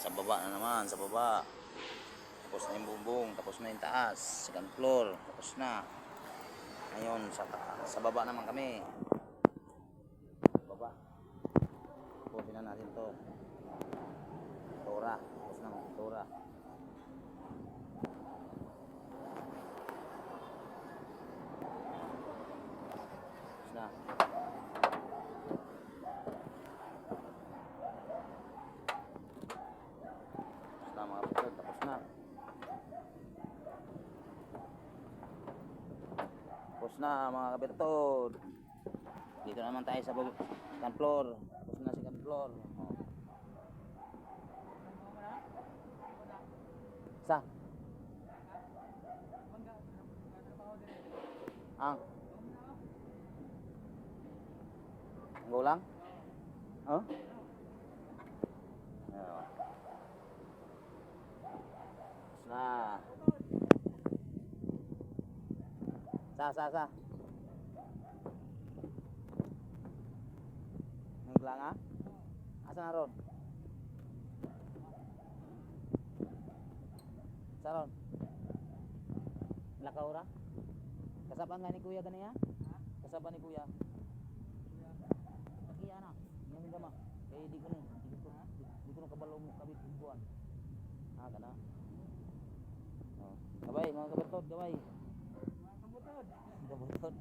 Sa baba na naman, sa baba. Tapos na yung bubong, tapos na yung taas, second floor, tapos na. Ngayon, sa baba naman kami. Baba. Pusin na natin to. Tora, tapos na mga tora. Tapos na. Mga kapatid, tapos na. Tapos na mga kapatid. Dito naman tayo sa second floor. Tapos na second floor. Sa? Ang? Ang lang? Oh? Nah, sa. Naglang ah? Asa na ron? Sa ron? Lakaw ra? Kasapan nga ni kuya ganaya? Kasapan ni kuya? Iya na. Ngayon ka ma. Kaya di ko nung kabalo mo kabit buwan. Ah, kana? Oh. Gabay, mga kabutod, gabay. Kabutod.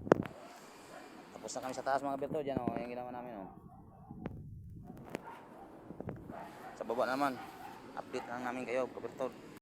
Tapos na kami sa taas mga kabutod, yan oh, yung ginawa namin oh. Sa baba naman, update lang namin kayo kabutod.